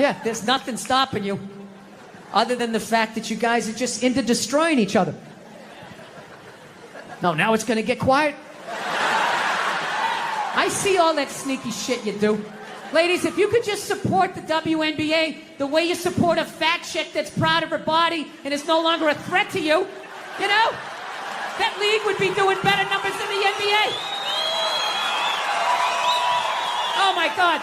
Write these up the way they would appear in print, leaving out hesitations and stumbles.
Yeah, there's nothing stopping you other than the fact that you guys are just into destroying each other. No, now it's gonna get quiet. I see all that sneaky shit you do. Ladies, if you could just support the WNBA the way you support a fat chick that's proud of her body and is no longer a threat to you, you know, that league would be doing better numbers than the NBA. Oh my God,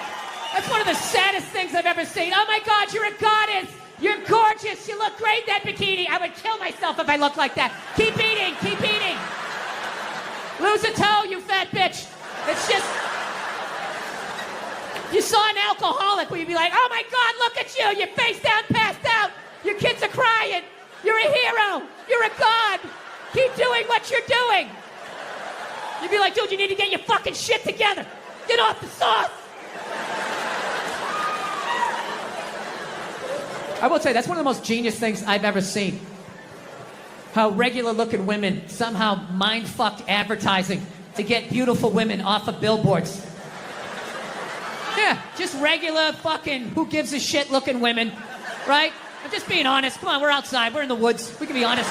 that's one of the saddest things I've ever seen. Oh my God, you're a goddess. You're gorgeous. You look great in that bikini. I would kill myself if I looked like that. Keep eating, keep eating. Lose a toe, you fat bitch. It's just... You saw an alcoholic where you'd be like, oh my God, look at you. You're face down, passed out. Your kids are crying. You're a hero. You're a god. Keep doing what you're doing. You'd be like, dude, you need to get your fucking shit together. Get off the sauce. I will say, that's one of the most genius things I've ever seen. How regular-looking women somehow mind-fucked advertising to get beautiful women off of billboards. Yeah, just regular fucking who-gives-a-shit looking women, right? I'm just being honest. Come on, we're outside. We're in the woods. We can be honest.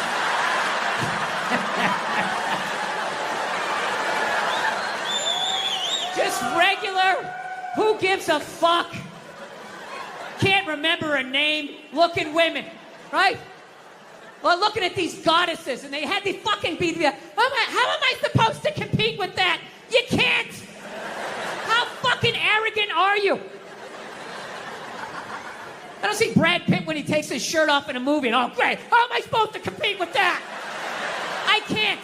Just regular who-gives-a-fuck, can't remember a name, looking women, right? Well, looking at these goddesses, and they had to fucking be there. How am I supposed to compete with that? You can't! How fucking arrogant are you? I don't see Brad Pitt when he takes his shirt off in a movie, and oh, great, how am I supposed to compete with that? I can't.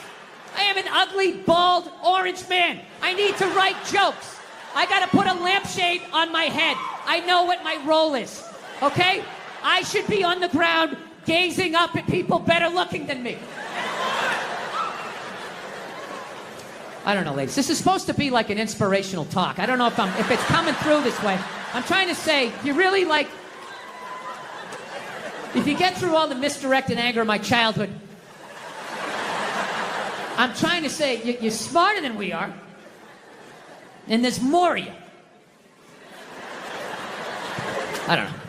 I am an ugly, bald, orange man. I need to write jokes. I gotta put a lampshade on my head. I know what my role is, okay? I should be on the ground gazing up at people better looking than me. I don't know, ladies. This is supposed to be like an inspirational talk. I don't know if it's coming through this way. I'm trying to say, you really like... If you get through all the misdirected anger of my childhood, I'm trying to say, you're smarter than we are, and there's more of you. I don't know.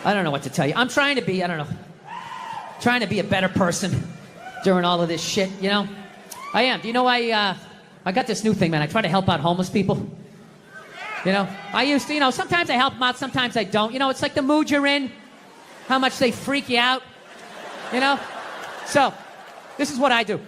I don't know what to tell you. I'm trying to be, I don't know, trying to be a better person during all of this shit, you know? I am. Do you know, I got this new thing, man. I try to help out homeless people. You know? I used to, you know, sometimes I help them out, sometimes I don't. You know, it's like the mood you're in, how much they freak you out, you know? So, this is what I do.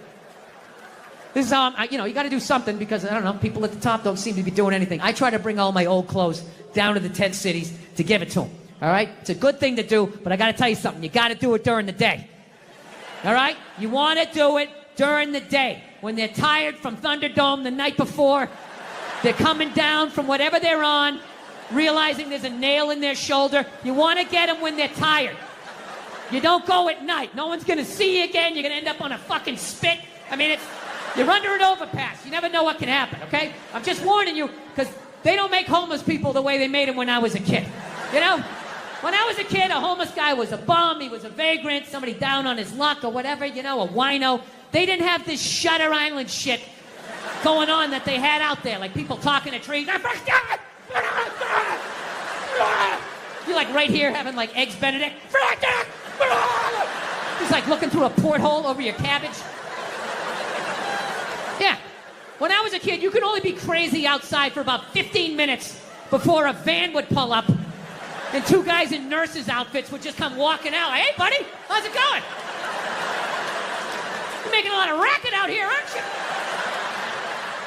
This is how you know, you got to do something because, I don't know, people at the top don't seem to be doing anything. I try to bring all my old clothes down to the tent cities to give it to them. All right? It's a good thing to do, but I got to tell you something. You got to do it during the day. All right? You want to do it during the day. When they're tired from Thunderdome the night before, they're coming down from whatever they're on, realizing there's a nail in their shoulder. You want to get them when they're tired. You don't go at night. No one's going to see you again. You're going to end up on a fucking spit. I mean, you're under an overpass. You never know what can happen, okay? I'm just warning you, because they don't make homeless people the way they made them when I was a kid. You know? When I was a kid, a homeless guy was a bum, he was a vagrant, somebody down on his luck or whatever, you know, a wino. They didn't have this Shutter Island shit going on that they had out there, like people talking to trees. You're like right here having like Eggs Benedict. He's like looking through a porthole over your cabbage. Yeah. When I was a kid, you could only be crazy outside for about 15 minutes before a van would pull up and two guys in nurses' outfits would just come walking out. Like, hey, buddy, how's it going? You're making a lot of racket out here, aren't you?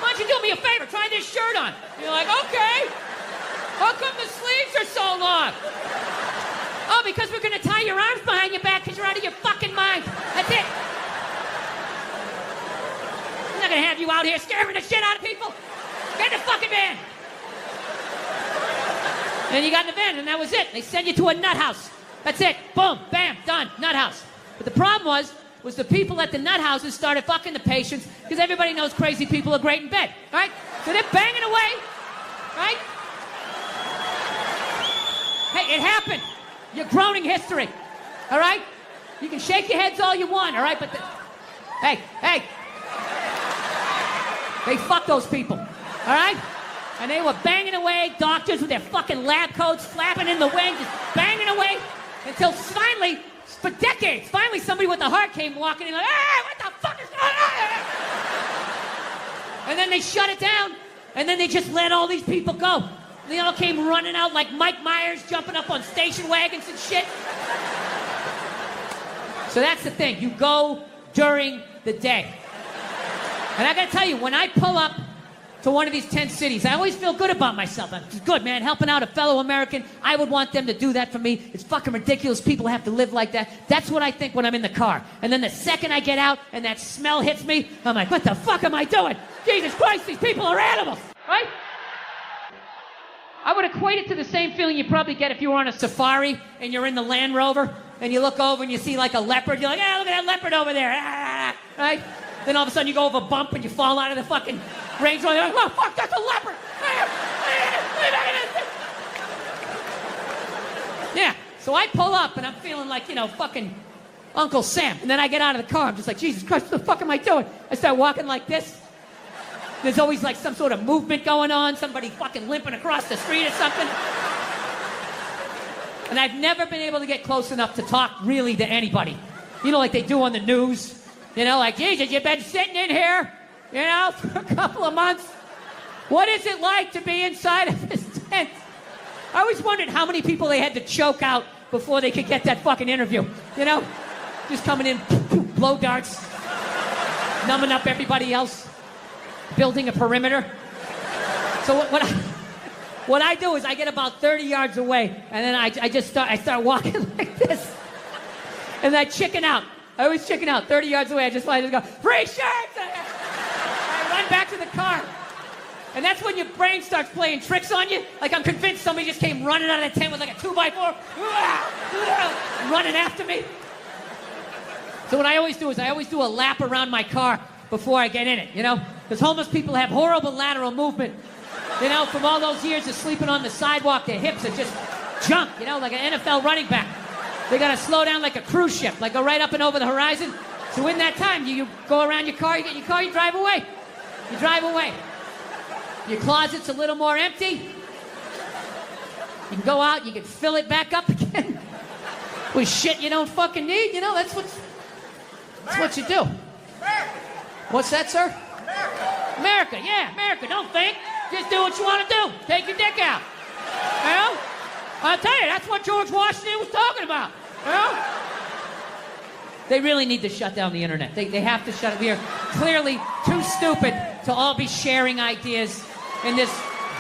Why don't you do me a favor? Try this shirt on. You're like, okay. How come the sleeves are so long? Oh, because we're going to tie your arms behind your back because you're out of your fucking mind. That's it. I'm not going to have you out here scaring the shit out of people. Get in the fucking van. And you got in the van, and that was it. They send you to a nut house. That's it. Boom, bam, done. Nut house. But the problem was the people at the nut houses started fucking the patients because everybody knows crazy people are great in bed, right? So they're banging away, right? Hey, it happened. You're groaning history, all right? You can shake your heads all you want, all right? But hey, they fuck those people, all right? And they were banging away, doctors with their fucking lab coats flapping in the wind, just banging away until finally, for decades, finally somebody with a heart came walking in like, hey, what the fuck is going on? And then they shut it down, and then they just let all these people go. They all came running out like Mike Myers jumping up on station wagons and shit. So that's the thing. You go during the day. And I gotta tell you, when I pull up to one of these 10 cities, I always feel good about myself. I'm just good, man. Helping out a fellow American. I would want them to do that for me. It's fucking ridiculous. People have to live like that. That's what I think when I'm in the car. And then the second I get out and that smell hits me, I'm like, what the fuck am I doing? Jesus Christ, these people are animals, right? I would equate it to the same feeling you probably get if you were on a safari and you're in the Land Rover and you look over and you see like a leopard. You're like, ah, look at that leopard over there, right? Then all of a sudden you go over a bump and you fall out of the fucking Range Rover. You're like, oh, fuck, that's a leopard. Yeah, so I pull up and I'm feeling like, fucking Uncle Sam. And then I get out of the car. I'm just like, Jesus Christ, what the fuck am I doing? I start walking like this. There's always like some sort of movement going on, somebody fucking limping across the street or something. And I've never been able to get close enough to talk really to anybody. Like they do on the news. Like, Jesus, you've been sitting in here, for a couple of months. What is it like to be inside of this tent? I always wondered how many people they had to choke out before they could get that fucking interview. Just coming in, blow darts, numbing up everybody else. Building a perimeter. So what I do is I get about 30 yards away, and then I start walking like this, and I chicken out. I always chicken out 30 yards away. I just go, free shirts! I run back to the car, and that's when your brain starts playing tricks on you. Like I'm convinced somebody just came running out of the tent with like a 2x4, running after me. So what I always do is I always do a lap around my car before I get in it, Because homeless people have horrible lateral movement. From all those years of sleeping on the sidewalk, their hips are just junk, like an NFL running back. They gotta slow down like a cruise ship, like go right up and over the horizon. So in that time, you go around your car, you get in your car, you drive away. You drive away. Your closet's a little more empty. You can go out, you can fill it back up again with shit you don't fucking need, that's what you do. What's that, sir? America, yeah, America. Don't think. Just do what you want to do. Take your dick out. I'll tell you, that's what George Washington was talking about. They really need to shut down the internet. They have to shut it. We are clearly too stupid to all be sharing ideas in this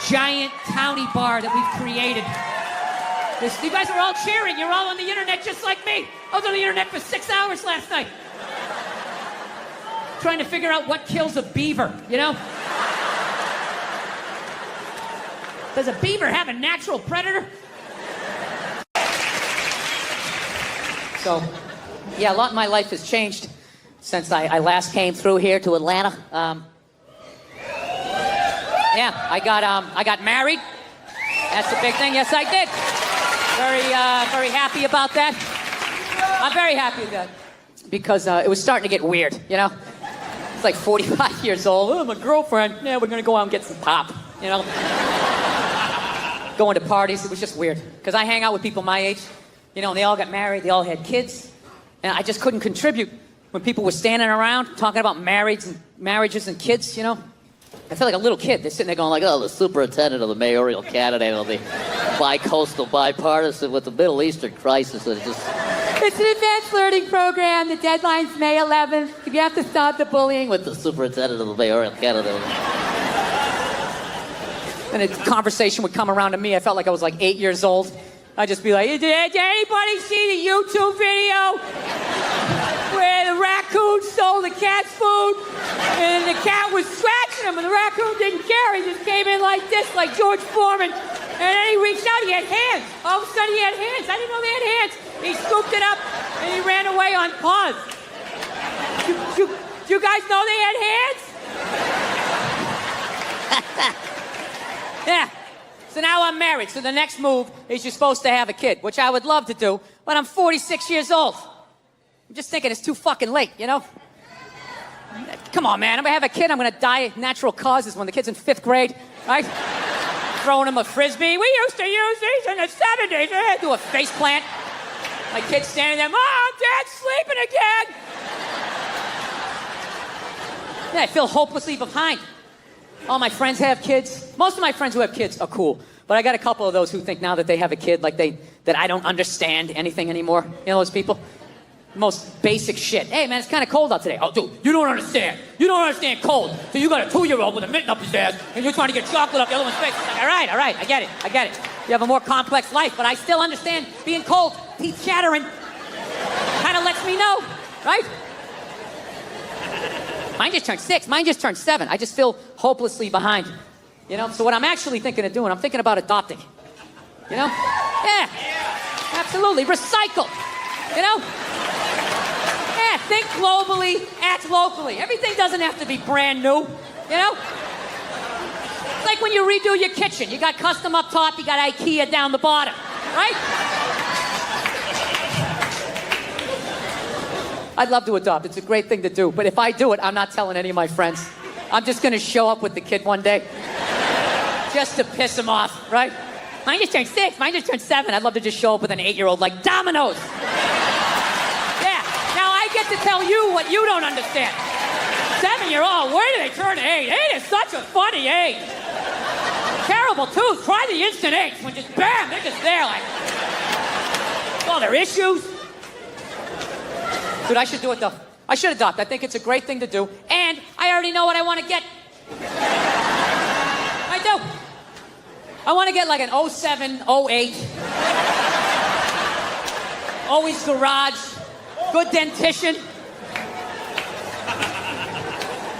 giant towny bar that we've created. You guys are all cheering. You're all on the internet just like me. I was on the internet for 6 hours last night. Trying to figure out what kills a beaver, Does a beaver have a natural predator? So, yeah, a lot in my life has changed since I last came through here to Atlanta. Yeah, I got married. That's the big thing. Yes, I did. Very happy about that. I'm very happy with that because it was starting to get weird, It's like 45 years old. Oh, my girlfriend. Yeah, we're gonna go out and get some pop, Going to parties, it was just weird. Because I hang out with people my age, and they all got married, they all had kids. And I just couldn't contribute when people were standing around talking about marriages and kids, I feel like a little kid. They're sitting there going like, oh, the superintendent of the mayoral candidate of the bi-coastal bipartisan with the Middle Eastern crisis. It's an advanced learning program. The deadline's May 11th. You have to stop the bullying with the superintendent of the mayoral candidate. And a conversation would come around to me. I felt like I was like 8 years old. I'd just be like, did anybody see the YouTube video where the raccoon stole the cat's food and the cat was scratching him and the raccoon didn't care. He just came in like this, like George Foreman. And then he reached out, he had hands. All of a sudden he had hands. I didn't know they had hands. He scooped it up and he ran away on paws. Do you guys know they had hands? Yeah. So now I'm married. So the next move is you're supposed to have a kid, which I would love to do, but I'm 46 years old. I'm just thinking it's too fucking late, Come on, man. I'm gonna have a kid. I'm gonna die of natural causes when the kid's in 5th grade, right? throwing him a Frisbee. We used to use these in the 70s. I do a face plant. My kid's standing there, Mom, Dad's sleeping again. Yeah, I feel hopelessly behind. All my friends have kids. Most of my friends who have kids are cool. But I got a couple of those who think now that they have a kid, like that I don't understand anything anymore. You know those people? Most basic shit. Hey, man, it's kind of cold out today. Oh, dude, you don't understand. You don't understand cold. So you got a 2-year-old with a mitten up his ass, and you're trying to get chocolate up the other one's face. It's like, all right, I get it. You have a more complex life, but I still understand being cold. Teeth chattering. Kind of lets me know, right? Mine just turned 6. Mine just turned 7. I just feel hopelessly behind. You know? So what I'm actually thinking of doing, I'm thinking about adopting. You know? Yeah. Absolutely. Recycle. You know? Yeah, think globally, act locally. Everything doesn't have to be brand new. You know? It's like when you redo your kitchen. You got custom up top, you got IKEA down the bottom. Right? I'd love to adopt. It's a great thing to do. But if I do it, I'm not telling any of my friends. I'm just going to show up with the kid one day. Just to piss him off, right? Mine just turned 6. Mine just turned 7. I'd love to just show up with an 8-year-old like dominoes. Yeah. Now I get to tell you what you don't understand. 7-year-old, where do they turn 8? 8 is such a funny age. Terrible, too. Try the instant 8 when just bam, they're just there like... all their issues. Dude, I should do it, though. I should adopt. I think it's a great thing to do. And I already know what I want to get. I do. I want to get like an 07, 08. Always garage. Good dentition.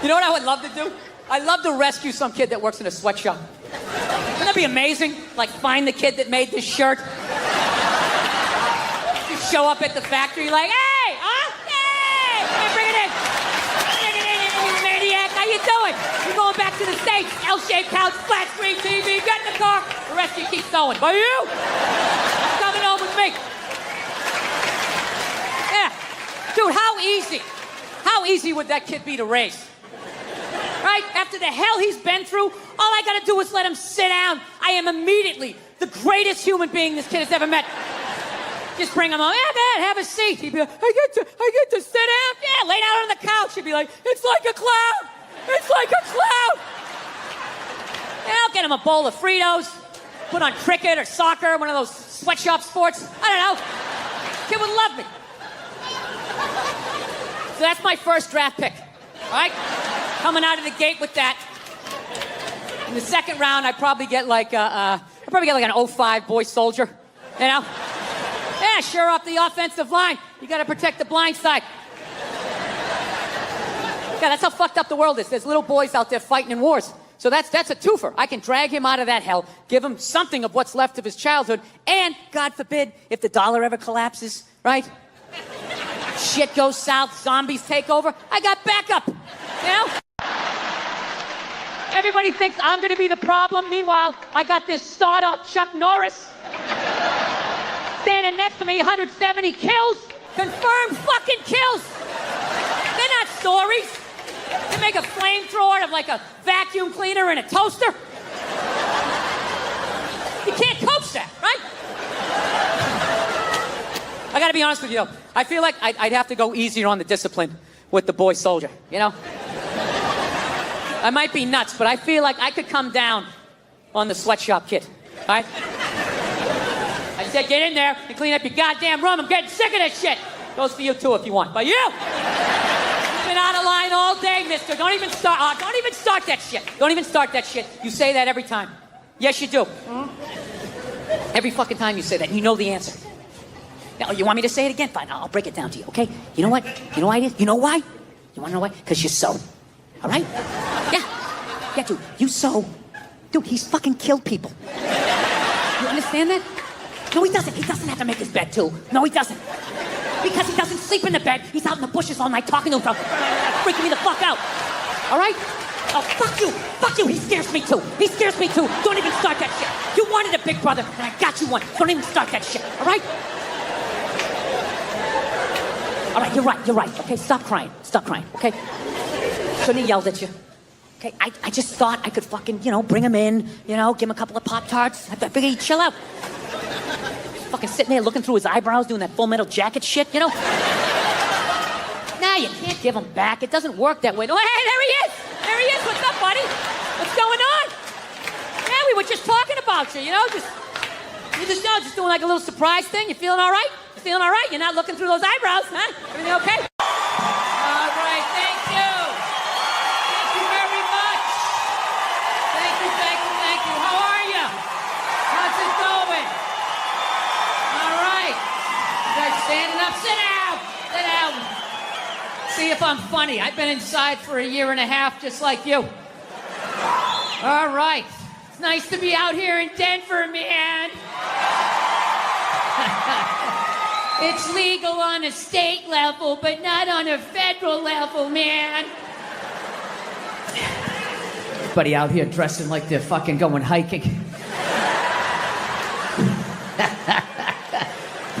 You know what I would love to do? I'd love to rescue some kid that works in a sweatshop. Wouldn't that be amazing? Like, find the kid that made this shirt. You show up at the factory like, hey, huh? Hey, bring it in. You maniac. How you doing? You're going back to the States. L-shaped couch, flat screen TV. Get in the car. The rest of you keep sewing. But you? I'm coming home with me. Yeah. Dude, how easy would that kid be to raise? Right? After the hell he's been through, all I gotta do is let him sit down. I am immediately the greatest human being this kid has ever met. Just bring him home. Yeah, man, have a seat. He'd be like, I get to sit down? Yeah, lay down on the couch. He'd be like, it's like a cloud. It's like a cloud. Yeah, I'll get him a bowl of Fritos, put on cricket or soccer, one of those sweatshop sports. I don't know. Kid would love me. So that's my first draft pick. All right? Coming out of the gate with that. In the second round, I'd probably get like an 05 boy soldier. You know? Yeah, sure up the offensive line. You got to protect the blind side. Yeah, that's how fucked up the world is. There's little boys out there fighting in wars. So that's a twofer. I can drag him out of that hell, give him something of what's left of his childhood, and, God forbid, if the dollar ever collapses, right? Shit goes south, zombies take over, I got backup, you know? Everybody thinks I'm gonna be the problem. Meanwhile, I got this sawed-off Chuck Norris standing next to me, 170 kills, confirmed fucking kills. They're not stories. They make a flamethrower of like a vacuum cleaner and a toaster. You can't coach that, right? I gotta be honest with you though. I feel like I'd have to go easier on the discipline with the boy soldier, you know? I might be nuts, but I feel like I could come down on the sweatshop kid, all right? I said, get in there and clean up your goddamn room. I'm getting sick of this shit. Goes for you too if you want. But you! Been out of line all day, mister. Don't even start that shit. Don't even start that shit. You say that every time. Yes, you do. Every fucking time you say that. You know the answer. Now, you want me to say it again? Fine, I'll break it down to you, okay? You know what? You know why it is? You know why? You want to know why? Because you sew. All right? Yeah. Yeah, dude. You sew. Dude, he's fucking killed people. You understand that? No, he doesn't. He doesn't have to make his bed, too. No, he doesn't. Because he doesn't sleep in the bed. He's out in the bushes all night talking to himself. Freaking me the fuck out. All right? Oh, fuck you. Fuck you. He scares me, too. He scares me, too. Don't even start that shit. You wanted a big brother, and I got you one. Don't even start that shit. All right? All right, you're right. Okay, stop crying. Stop crying, okay? Shouldn't have yelled at you. Okay, I just thought I could fucking, bring him in, give him a couple of Pop-Tarts. I figured he'd chill out. Fucking sitting there looking through his eyebrows, doing that Full Metal Jacket shit, Nah, you can't give him back. It doesn't work that way. Oh, hey, there he is! There he is! What's up, buddy? What's going on? Yeah, we were just talking about you, just doing like a little surprise thing. You feeling all right? You feeling all right? You're not looking through those eyebrows, huh? Everything okay? All right, thank you. Thank you very much. Thank you. How are you? How's it going? All right. You guys standing up? Sit down. Sit down. See if I'm funny. I've been inside for 1.5 years, just like you. All right. It's nice to be out here in Denver, man. It's legal on a state level, but not on a federal level, man. Everybody out here dressing like they're fucking going hiking.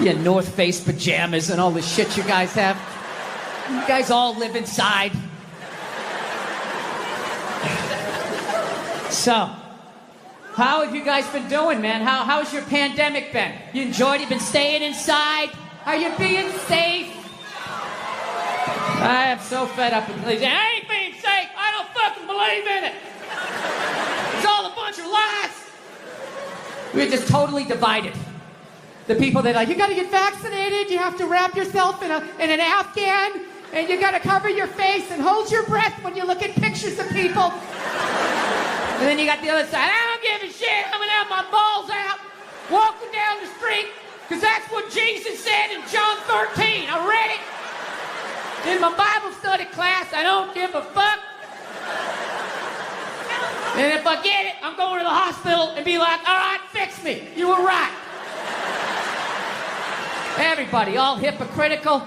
Your North Face pajamas and all the shit you guys have. You guys all live inside. So, how have you guys been doing, man? How's your pandemic been? You enjoyed it? You been staying inside? Are you being safe? I am so fed up with these. I ain't being safe. I don't fucking believe in it. It's all a bunch of lies. We're just totally divided. The people that are like, you gotta get vaccinated, you have to wrap yourself in an Afghan, and you gotta cover your face and hold your breath when you look at pictures of people. And then you got the other side. I don't give a shit. I'm gonna have my balls out, walking down the street, because that's what Jesus said in John 13. I read it in my Bible study class. I don't give a fuck. And if I get it, I'm going to the hospital and be like, all right, fix me. You were right. Everybody, all hypocritical.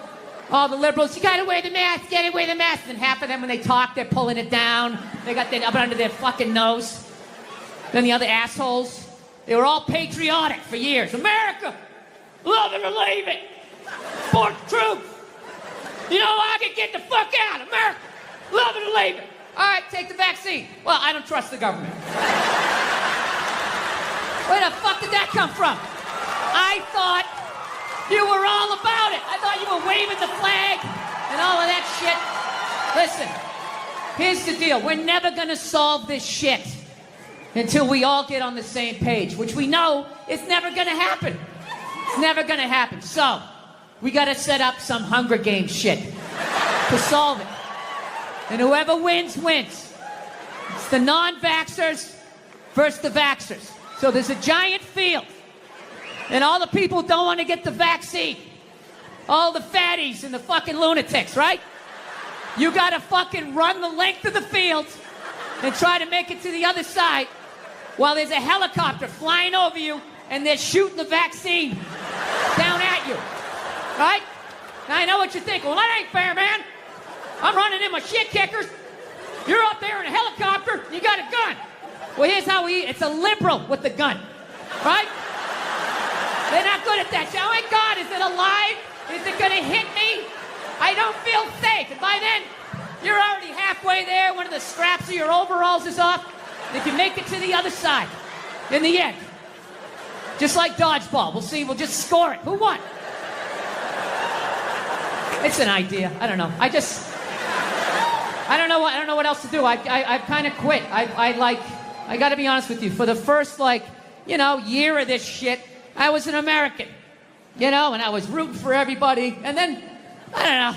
All the liberals, you gotta wear the mask, And half of them, when they talk, they're pulling it down. They got that up under their fucking nose. Then the other assholes, they were all patriotic for years. America, love it or leave it. Support the truth. I can get the fuck out. America, love it or leave it. All right, take the vaccine. Well, I don't trust the government. Where the fuck did that come from? I thought you were all about it. I thought you were waving the flag and all of that shit. Listen, here's the deal. We're never gonna solve this shit until we all get on the same page, which we know is never gonna happen. It's never gonna happen. So, we gotta set up some Hunger Games shit to solve it. And whoever wins, wins. It's the non-vaxxers versus the vaxxers. So there's a giant field. And all the people who don't want to get the vaccine. All the fatties and the fucking lunatics, right? You gotta fucking run the length of the field and try to make it to the other side while there's a helicopter flying over you and they're shooting the vaccine down at you. Right? Now I know what you're thinking. Well, that ain't fair, man. I'm running in my shit kickers. You're up there in a helicopter. You got a gun. Well, here's how we eat. It's a liberal with the gun. Right? They're not good at that. Oh my God, is it alive? Is it gonna hit me? I don't feel safe. And by then, you're already halfway there. One of the straps of your overalls is off. And if you make it to the other side, in the end, just like dodgeball, we'll see. We'll just score it. Who won? It's an idea. I don't know. I don't know what else to do. I've kind of quit. I got to be honest with you. For the first year of this shit, I was an American, and I was rooting for everybody. And then, I don't know,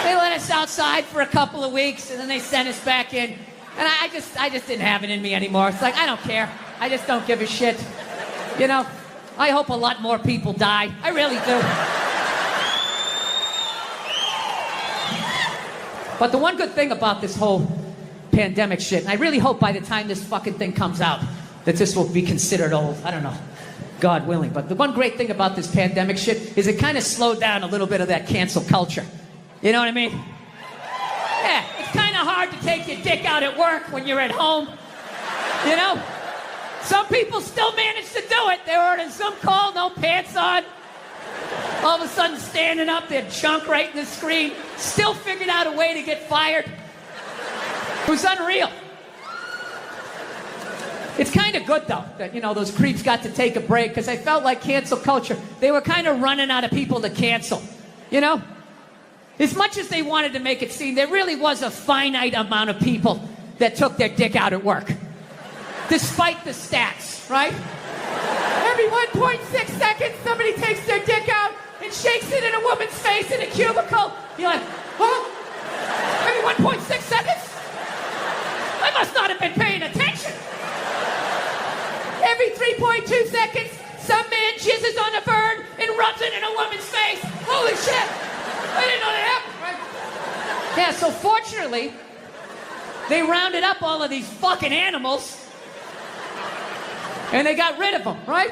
they let us outside for a couple of weeks, and then they sent us back in. And I just didn't have it in me anymore. It's like, I don't care. I just don't give a shit. I hope a lot more people die. I really do. But the one good thing about this whole pandemic shit, and I really hope by the time this fucking thing comes out, that this will be considered old. I don't know. God willing. But the one great thing about this pandemic shit is it kind of slowed down a little bit of that cancel culture. You know what I mean? Yeah, it's kind of hard to take your dick out at work when you're at home. Some people still manage to do it. They were in some call, no pants on. All of a sudden standing up, their junk right in the screen. Still figured out a way to get fired. It was unreal. It's kind of good, though, that, you know, those creeps got to take a break, because I felt like cancel culture, they were kind of running out of people to cancel, you know? As much as they wanted to make it seem, there really was a finite amount of people that took their dick out at work. Despite the stats, right? Every 1.6 seconds, somebody takes their dick out and shakes it in a woman's face in a cubicle. You're like, huh? Every 1.6 seconds? I must not have been paying attention. Every 3.2 seconds, some man jizzes on a bird and rubs it in a woman's face. Holy shit! I didn't know that happened, right? Yeah, so fortunately, they rounded up all of these fucking animals and they got rid of them, right?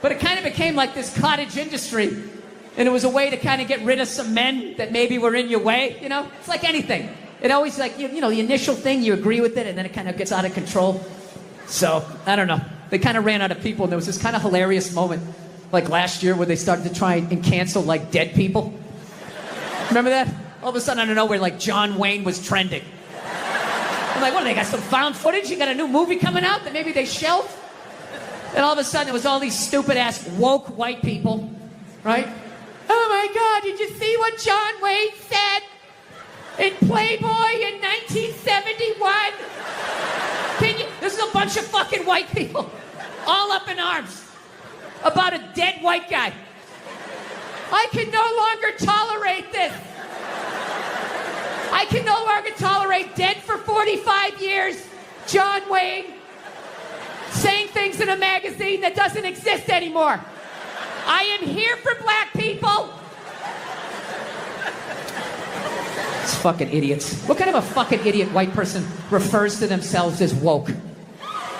But it kind of became like this cottage industry, and it was a way to kind of get rid of some men that maybe were in your way, you know? It's like anything. It always, like, you know, the initial thing, you agree with it, and then it kind of gets out of control. So, I don't know. They kind of ran out of people, and there was this kind of hilarious moment, like last year, where they started to try and cancel, like, dead people. Remember that? All of a sudden, out of nowhere, like, John Wayne was trending. I'm like, what, they got some found footage? You got a new movie coming out that maybe they shelved? And all of a sudden, it was all these stupid-ass woke white people, right? Oh, my God, did you see what John Wayne said in Playboy in 1971? This is a bunch of fucking white people, all up in arms, about a dead white guy. I can no longer tolerate this. I can no longer tolerate dead for 45 years, John Wayne, saying things in a magazine that doesn't exist anymore. I am here for black people. It's fucking idiots. What kind of a fucking idiot white person refers to themselves as woke?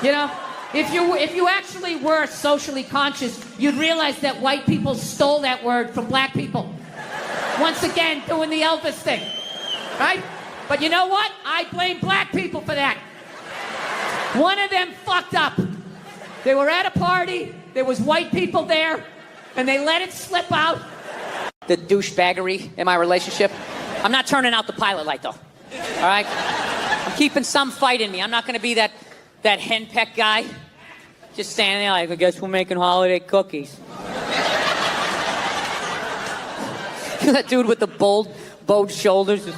You know, if you actually were socially conscious, you'd realize that white people stole that word from black people. Once again, doing the Elvis thing, right? But you know what? I blame black people for that. One of them fucked up. They were at a party, there was white people there, and they let it slip out. The douchebaggery in my relationship. I'm not turning out the pilot light, though. All right? I'm keeping some fight in me. I'm not going to be that henpeck guy. Just standing there like, I guess we're making holiday cookies. That dude with the bowed shoulders.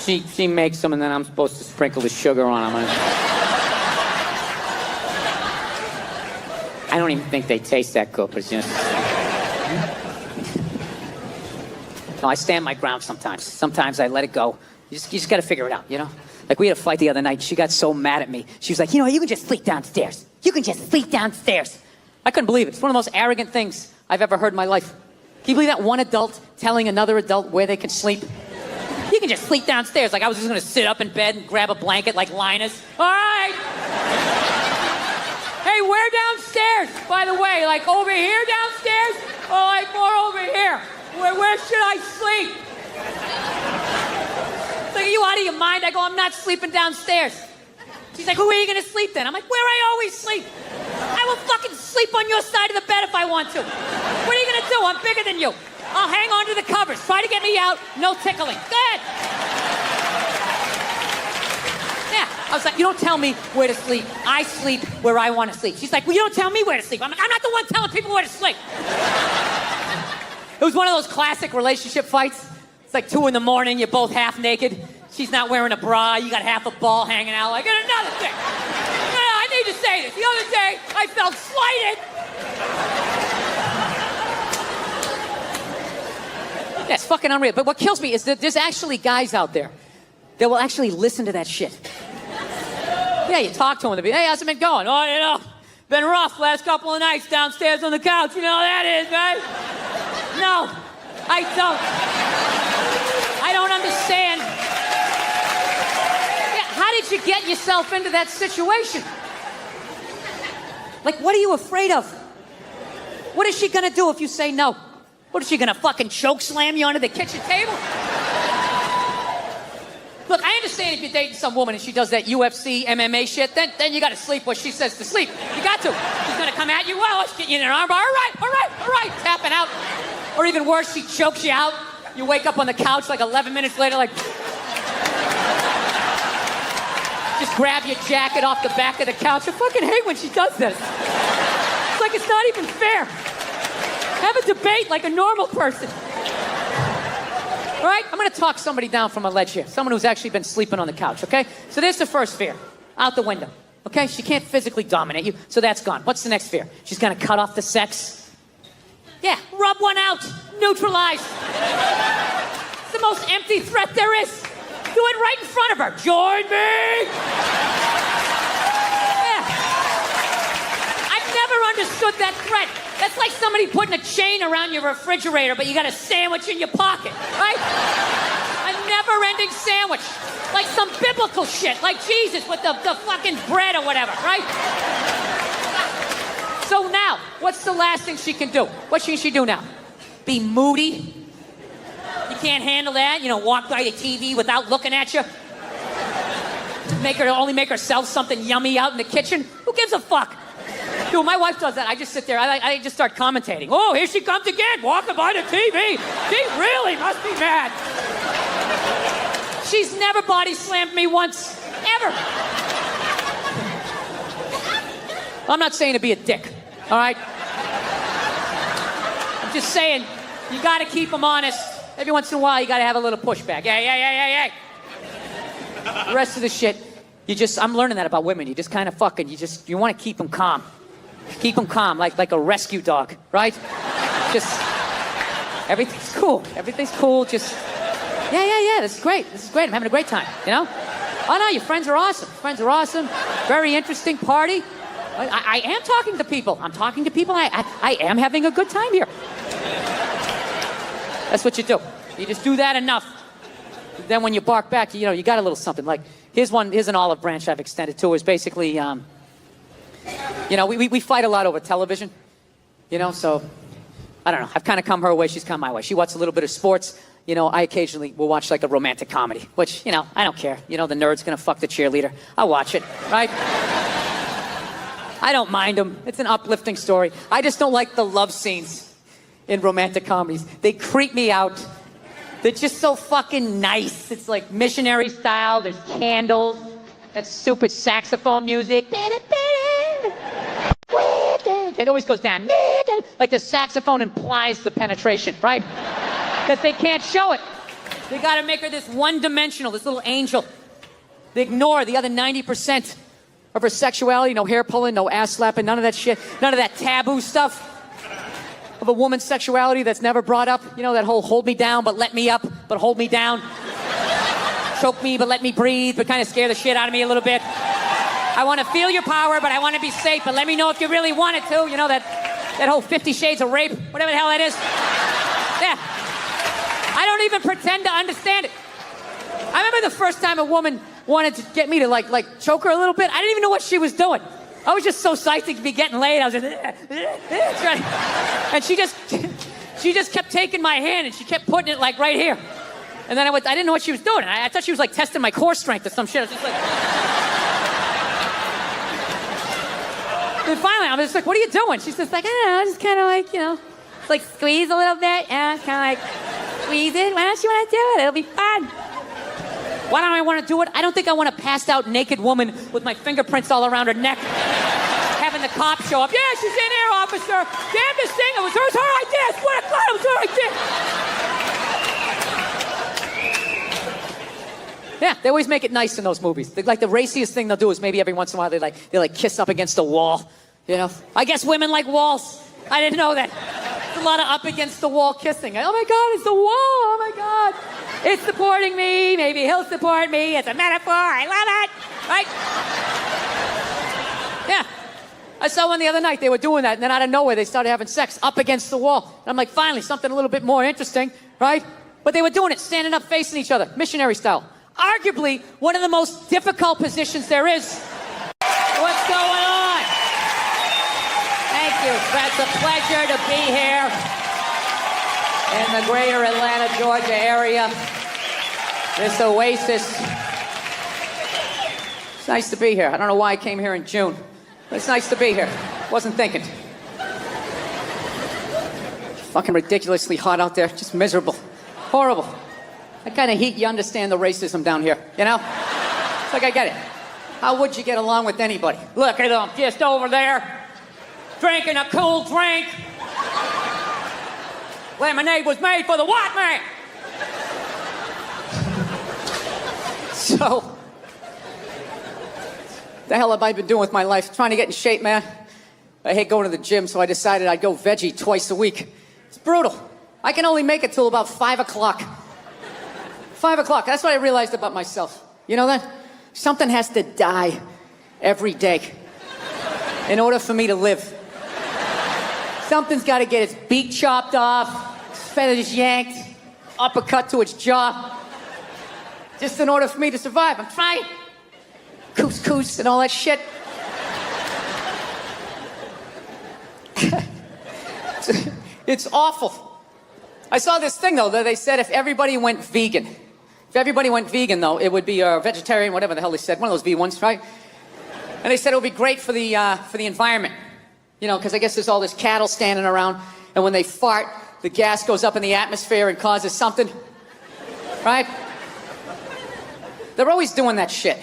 She makes them, and then I'm supposed to sprinkle the sugar on them. I don't even think they taste that good, but it's just... No, I stand my ground sometimes. Sometimes I let it go. You just got to figure it out, you know? Like, we had a fight the other night. She got so mad at me. She was like, you know, you can just sleep downstairs. You can just sleep downstairs. I couldn't believe it. It's one of the most arrogant things I've ever heard in my life. Can you believe that? One adult telling another adult where they can sleep? You can just sleep downstairs. Like, I was just going to sit up in bed and grab a blanket like Linus. All right. Hey, where downstairs, by the way? Like, over here downstairs? Or like more over here? Where should I sleep? Like, are you out of your mind? I go, I'm not sleeping downstairs. She's like, who are you going to sleep then? I'm like, where I always sleep. I will fucking sleep on your side of the bed if I want to. What are you going to do? I'm bigger than you. I'll hang on to the covers. Try to get me out. No tickling. Go ahead. Yeah. I was like, you don't tell me where to sleep. I sleep where I want to sleep. She's like, well, you don't tell me where to sleep. I'm like, I'm not the one telling people where to sleep. It was one of those classic relationship fights. It's like 2 a.m, you're both half naked. She's not wearing a bra, you got half a ball hanging out. Like, and another thing. No, I need to say this. The other day, I felt slighted. That's fucking unreal. But what kills me is that there's actually guys out there that will actually listen to that shit. Yeah, you talk to them, they'll be, hey, how's it been going? Oh, you know, been rough last couple of nights downstairs on the couch. You know how that is, right? No, I don't. I don't understand. Yeah, how did you get yourself into that situation? Like, what are you afraid of? What is she gonna do if you say no? What is she gonna fucking choke slam you onto the kitchen table? Look, I understand if you're dating some woman and she does that UFC, MMA shit, then you gotta sleep what she says to sleep. You got to. She's gonna come at you, well, let's get you in an armbar. All right, tapping out. Or even worse, she chokes you out. You wake up on the couch like 11 minutes later like... Just grab your jacket off the back of the couch. I fucking hate when she does this. It's like it's not even fair. Have a debate like a normal person. All right? I'm going to talk somebody down from a ledge here. Someone who's actually been sleeping on the couch, okay? So there's the first fear. Out the window. Okay? She can't physically dominate you, so that's gone. What's the next fear? She's going to cut off the sex. Yeah, rub one out. Neutralize. It's the most empty threat there is. Do it right in front of her. Join me! Yeah. I've never understood that threat. That's like somebody putting a chain around your refrigerator, but you got a sandwich in your pocket, right? A never-ending sandwich. Like some biblical shit, like Jesus with the fucking bread or whatever, right? So now, what's the last thing she can do? What can she do now? Be moody? You can't handle that? You know, walk by the TV without looking at you? Only make herself something yummy out in the kitchen? Who gives a fuck? Dude, my wife does that. I just sit there. I just start commentating. Oh, here she comes again, walking by the TV. She really must be mad. She's never body slammed me once, ever. I'm not saying to be a dick, all right? I'm just saying you got to keep them honest. Every once in a while, you got to have a little pushback. Yeah. The rest of the shit, I'm learning that about women. You just kind of fucking, you want to keep them calm. Keep them calm, like a rescue dog, right? Just, everything's cool. Everything's cool. Just, yeah, this is great. I'm having a great time, you know? Oh, no, your friends are awesome. Very interesting party. I am talking to people. I'm talking to people. I am having a good time here. That's what you do. You just do that enough. Then when you bark back, you know, you got a little something. Like, here's an olive branch I've extended to. Is basically, you know, we fight a lot over television. You know, so, I don't know. I've kind of come her way. She's come my way. She watches a little bit of sports. You know, I occasionally will watch like a romantic comedy, which, you know, I don't care. You know, the nerd's gonna fuck the cheerleader. I'll watch it, right? I don't mind them. It's an uplifting story. I just don't like the love scenes in romantic comedies. They creep me out. They're just so fucking nice. It's like missionary style. There's candles. That stupid saxophone music. It always goes down. Like the saxophone implies the penetration, right? Because they can't show it. They gotta make her this one-dimensional, this little angel. They ignore the other 90% of her sexuality. No hair pulling, no ass slapping, none of that shit. None of that taboo stuff of a woman's sexuality that's never brought up. You know, that whole hold me down, but let me up, but hold me down. Choke me, but let me breathe, but kind of scare the shit out of me a little bit. I want to feel your power, but I want to be safe, but let me know if you really want it to. You know, that whole 50 Shades of Rape, whatever the hell that is. Yeah. I don't even pretend to understand it. I remember the first time a woman wanted to get me to like choke her a little bit. I didn't even know what she was doing. I was just so psyched to be getting laid. I was just, and she just kept taking my hand and she kept putting it like right here. And then I didn't know what she was doing. I thought she was like testing my core strength or some shit. I was just like. And finally, I'm just like, what are you doing? She's just like, I don't know, just kind of like, you know, like squeeze a little bit. Yeah, it's kind of like squeeze it. Why don't you want to do it? It'll be fun. Why don't I want to do it? I don't think I want a passed out naked woman with my fingerprints all around her neck. Having the cops show up. Yeah, she's in here, officer. Damn this thing. It was her idea. I swear to God, it was her idea. Yeah, they always make it nice in those movies. Like the raciest thing they'll do is maybe every once in a while they kiss up against a wall. You know? I guess women like walls. I didn't know that. There's a lot of up against the wall kissing. Oh my God, it's the wall. Oh my God. It's supporting me. Maybe he'll support me. It's a metaphor. I love it. Right? Yeah. I saw one the other night. They were doing that, and then out of nowhere, they started having sex up against the wall. And I'm like, finally, something a little bit more interesting, right? But they were doing it standing up facing each other, missionary style. Arguably, one of the most difficult positions there is. What's going on? Thank you. It's a pleasure to be here in the greater Atlanta, Georgia area. This oasis. It's nice to be here. I don't know why I came here in June, but it's nice to be here. Wasn't thinking. Fucking ridiculously hot out there. Just miserable. Horrible. That kind of heat, you understand the racism down here, you know? It's like I get it. How would you get along with anybody? Look at him, just over there, drinking a cool drink. Lemonade was made for the white man. So, the hell have I been doing with my life? Trying to get in shape, man. I hate going to the gym, so I decided I'd go veggie twice a week. It's brutal. I can only make it till about 5 o'clock. 5 o'clock, that's what I realized about myself. You know that? Something has to die every day in order for me to live. Something's got to get its beak chopped off, its feathers yanked, uppercut to its jaw, just in order for me to survive. I'm trying. Couscous and all that shit. It's awful. I saw this thing, though, that they said if everybody went vegan. If everybody went vegan, though, it would be vegetarian, whatever the hell they said. One of those V ones, right? And they said it would be great for the environment. You know, because I guess there's all this cattle standing around, and when they fart, the gas goes up in the atmosphere and causes something. Right? They're always doing that shit.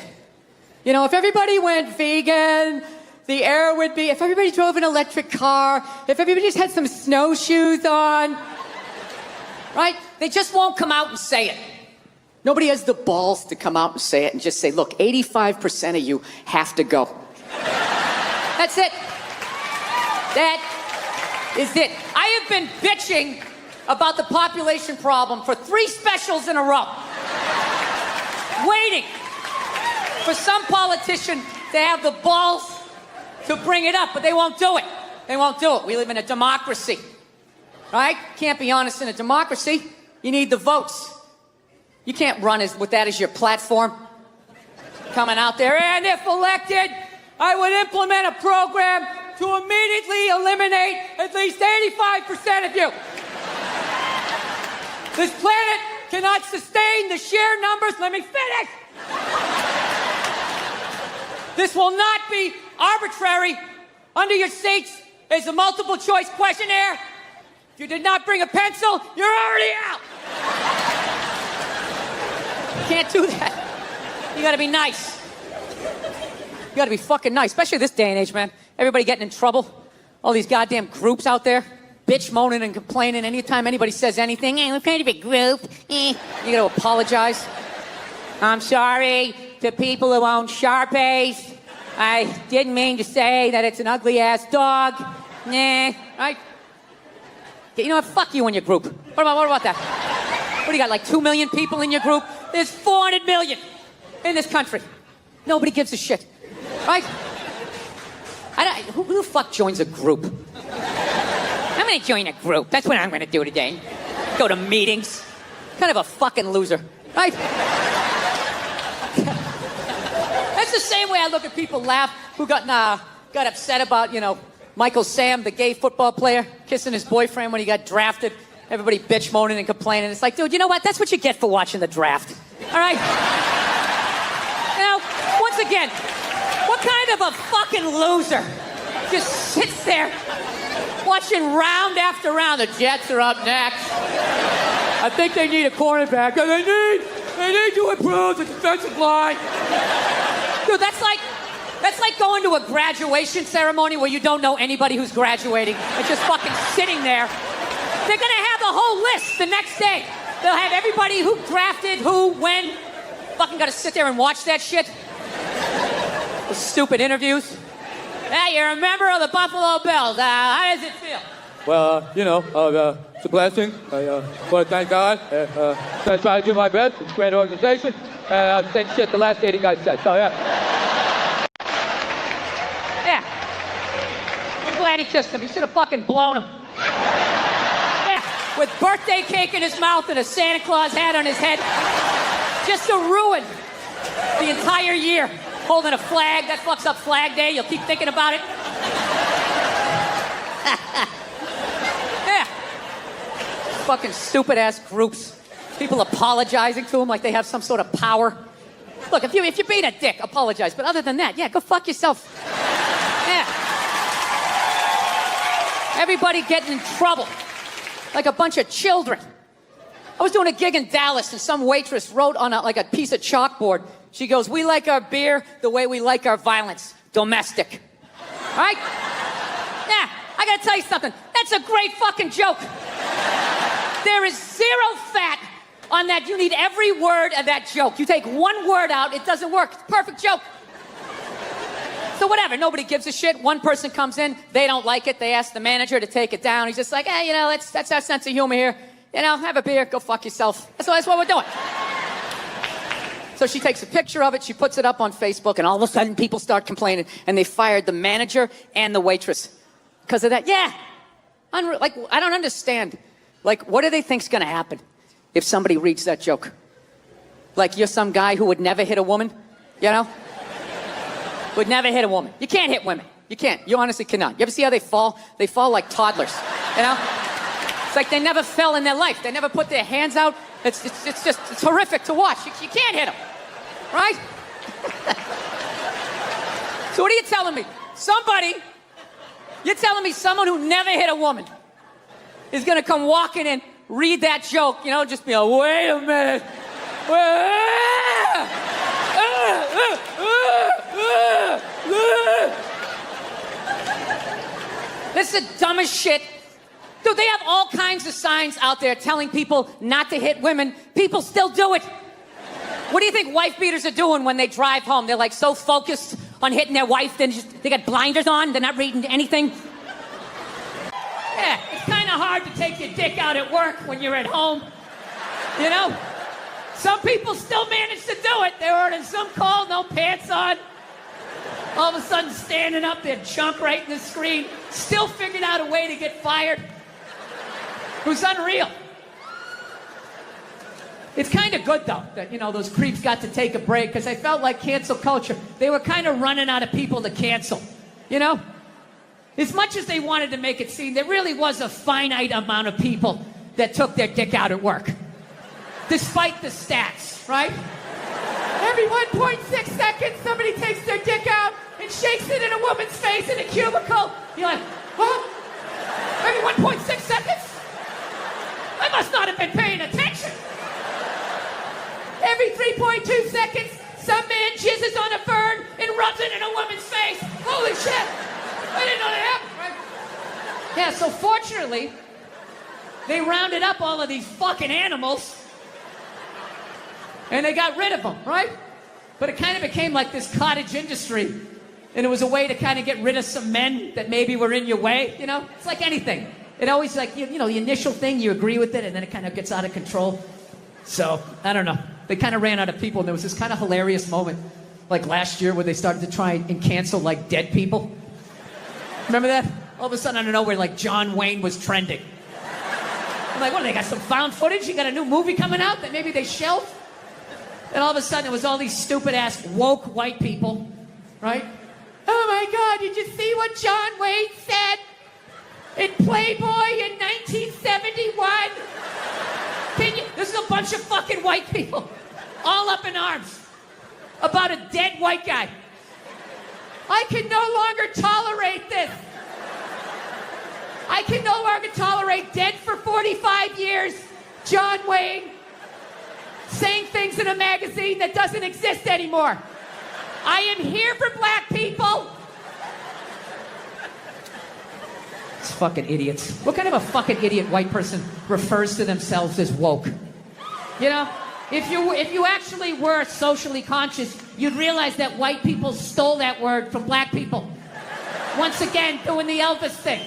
You know, if everybody went vegan, the air would be... If everybody drove an electric car, if everybody just had some snowshoes on... Right? They just won't come out and say it. Nobody has the balls to come out and say it and just say, look, 85% of you have to go. That's it. That is it. I have been bitching about the population problem for 3 specials in a row. Waiting for some politician to have the balls to bring it up, but they won't do it. They won't do it. We live in a democracy. Right? Can't be honest in a democracy. You need the votes. You can't run with that as your platform. Coming out there, and if elected, I would implement a program to immediately eliminate at least 85% of you. This planet cannot sustain the sheer numbers. Let me finish. This will not be arbitrary. Under your seats is a multiple choice questionnaire. If you did not bring a pencil, you're already out. Can't do that. You gotta be nice. You gotta be fucking nice, especially this day and age, man. Everybody getting in trouble. All these goddamn groups out there, bitch moaning and complaining. Anytime anybody says anything, we're kind of a group. You gotta apologize. I'm sorry to people who own Sharpies. I didn't mean to say that it's an ugly-ass dog. Right? You know what? Fuck you and your group. What about that? What do you got, like 2 million people in your group? There's 400 million in this country. Nobody gives a shit. Right? Who the fuck joins a group? I'm gonna join a group. That's what I'm gonna do today. Go to meetings. Kind of a fucking loser. Right? That's the same way I look at people laugh who got upset about, you know, Michael Sam, the gay football player, kissing his boyfriend when he got drafted. Everybody bitch moaning and complaining. It's like, dude, you know what? That's what you get for watching the draft. All right? Now, once again, what kind of a fucking loser just sits there watching round after round? The Jets are up next. I think they need a cornerback. They need to improve the defensive line. Dude, that's like going to a graduation ceremony where you don't know anybody who's graduating. They're just fucking sitting there. They're gonna have a whole list the next day. They'll have everybody who drafted, who, when. Fucking gotta sit there and watch that shit. The stupid interviews. Hey, you're a member of the Buffalo Bills. How does it feel? Well, you know, it's a blessing. I want to thank God. I try to do my best. It's a great organization. And same shit the last 80 guys said. So, yeah. Yeah. I'm glad he kissed him. He should have fucking blown him. Yeah. With birthday cake in his mouth and a Santa Claus hat on his head. Just to ruin the entire year. Holding a flag. That fucks up Flag Day. You'll keep thinking about it. Yeah. Fucking stupid-ass groups. People apologizing to them like they have some sort of power. Look, if you're being a dick, apologize. But other than that, yeah, go fuck yourself. Yeah. Everybody getting in trouble. Like a bunch of children. I was doing a gig in Dallas, and some waitress wrote on a piece of chalkboard, She goes, we like our beer the way we like our violence, domestic. Right? Yeah, I gotta tell you something. That's a great fucking joke. There is zero fat on that. You need every word of that joke. You take one word out, it doesn't work. It's a perfect joke. So whatever, nobody gives a shit. One person comes in, they don't like it. They ask the manager to take it down. He's just like, hey, that's our sense of humor here. Have a beer, go fuck yourself. That's what we're doing. So she takes a picture of it, she puts it up on Facebook, and all of a sudden people start complaining, and they fired the manager and the waitress because of that. Yeah. Like, I don't understand. Like, what do they think's gonna happen if somebody reads that joke? Like, you're some guy who would never hit a woman, Would never hit a woman. You can't hit women. You can't. You honestly cannot. You ever see how they fall? They fall like toddlers, It's like they never fell in their life. They never put their hands out. It's horrific to watch. You can't hit them, right? So what are you telling me? You're telling me someone who never hit a woman is gonna come walking in, read that joke, just be like, wait a minute. This is the dumbest shit. Dude, they have all kinds of signs out there telling people not to hit women. People still do it. What do you think wife beaters are doing when they drive home? They're like so focused on hitting their wife, they got blinders on, they're not reading anything. Yeah, it's kind of hard to take your dick out at work when you're at home. Some people still manage to do it. They were in some call, no pants on. All of a sudden standing up, their junk right in the screen. Still figured out a way to get fired. It was unreal. It's kind of good, though, that, those creeps got to take a break, because I felt like cancel culture, they were kind of running out of people to cancel, As much as they wanted to make it seem, there really was a finite amount of people that took their dick out at work. Despite the stats, right? Every 1.6 seconds, somebody takes their dick out and shakes it in a woman's face in a cubicle. You're like, huh? Every 1.6 seconds? I must not have been paying attention. Every 3.2 seconds, some man jizzes on a fern and rubs it in a woman's face. Holy shit! I didn't know that happened, right? Yeah, so fortunately, they rounded up all of these fucking animals and they got rid of them, right? But it kind of became like this cottage industry, and it was a way to kind of get rid of some men that maybe were in your way, It's like anything. It always like, the initial thing, you agree with it, and then it kind of gets out of control. So, I don't know. They kind of ran out of people, and there was this kind of hilarious moment, like last year, where they started to try and cancel, like, dead people. Remember that? All of a sudden, out of nowhere, like, John Wayne was trending. I'm like, what, they got some found footage? You got a new movie coming out that maybe they shelved? And all of a sudden, it was all these stupid-ass woke white people, right? Oh, my God, did you see what John Wayne said in Playboy in 1971? This is a bunch of fucking white people, all up in arms, about a dead white guy. I can no longer tolerate this. I can no longer tolerate dead for 45 years, John Wayne, saying things in a magazine that doesn't exist anymore. I am here for black people. It's fucking idiots. What kind of a fucking idiot white person refers to themselves as woke? If you actually were socially conscious, you'd realize that white people stole that word from black people. Once again, doing the Elvis thing,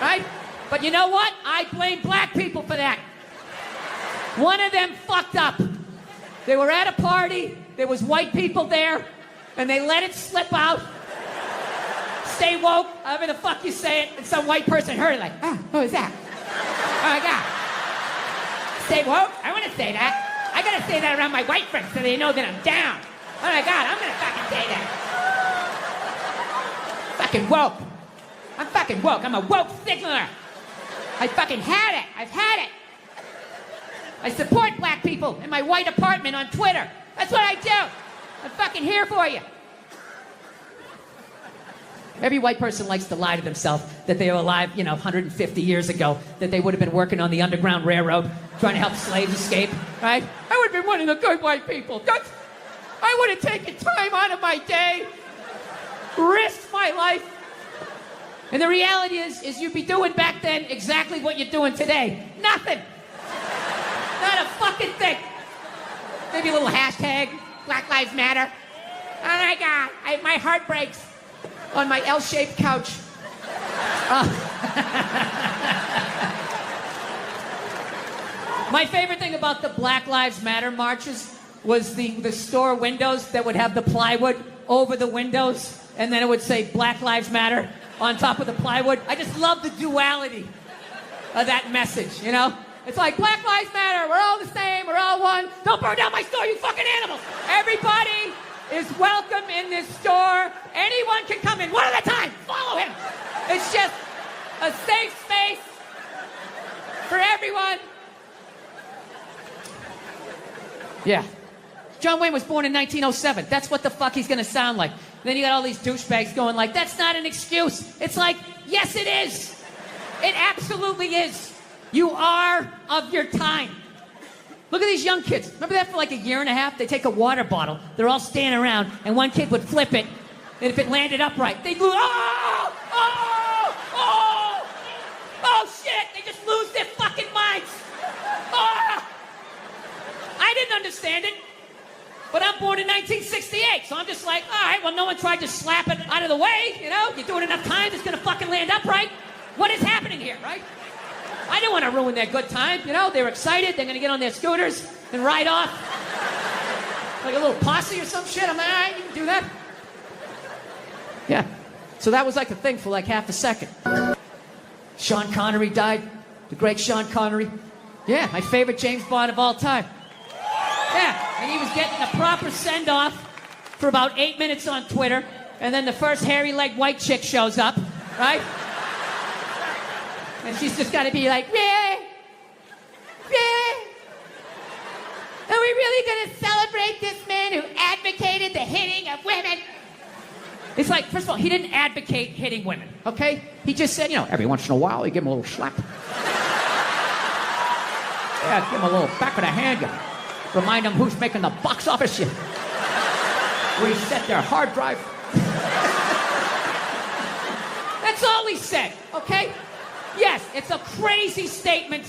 right? But you know what? I blame black people for that. One of them fucked up. They were at a party, there was white people there, and they let it slip out. Stay woke, however the fuck you say it, and some white person heard it like, who is that? Oh my God. Stay woke? I want to say that. I gotta say that around my white friends so they know that I'm down. Oh my God, I'm gonna fucking say that. Fucking woke. I'm fucking woke. I'm a woke signaler. I fucking had it. I've had it. I support black people in my white apartment on Twitter. That's what I do. I'm fucking here for you. Every white person likes to lie to themselves that they were alive, 150 years ago, that they would have been working on the Underground Railroad, trying to help slaves escape, right? I would have been one of the good white people. I would have taken time out of my day, risked my life. And the reality is you'd be doing back then exactly what you're doing today. Nothing. Not a fucking thing. Maybe a little hashtag, Black Lives Matter. Oh my God, my heart breaks on my L-shaped couch. My favorite thing about the Black Lives Matter marches was the store windows that would have the plywood over the windows, and then it would say Black Lives Matter on top of the plywood. I just love the duality of that message, you know? It's like, Black Lives Matter, we're all the same, we're all one. Don't burn down my store, you fucking animals. Everybody is welcome in this store. Anyone can come in, one at a time. Follow him. It's just a safe space for everyone. Yeah. John Wayne was born in 1907. That's what the fuck he's gonna sound like. Then you got all these douchebags going like, that's not an excuse. It's like, yes it is. It absolutely is. You are of your time. Look at these young kids. Remember that for like a year and a half? They take a water bottle, they're all standing around, and one kid would flip it, and if it landed upright, they'd lose, oh shit, they just lose their fucking minds. I didn't understand it, but I'm born in 1968, so I'm just like, all right, well, no one tried to slap it out of the way, you know? You do it enough times, it's gonna fucking land upright. What is happening here, right? I didn't want to ruin their good time, you know? They were excited, they're gonna get on their scooters and ride off. Like a little posse or some shit. I'm like, all right, you can do that. Yeah. So that was like a thing for like half a second. Sean Connery died. The great Sean Connery. Yeah, my favorite James Bond of all time. Yeah, and he was getting a proper send-off for about 8 minutes on Twitter, and then the first hairy-legged white chick shows up, right? And she's just got to be like, yeah, are we really going to celebrate this man who advocated the hitting of women? It's like, first of all, he didn't advocate hitting women, okay? He just said, you know, every once in a while, you give him a little slap. Yeah, give him a little back of the hand. You remind them who's making the box office. You reset their hard drive. That's all he said, okay? Yes, it's a crazy statement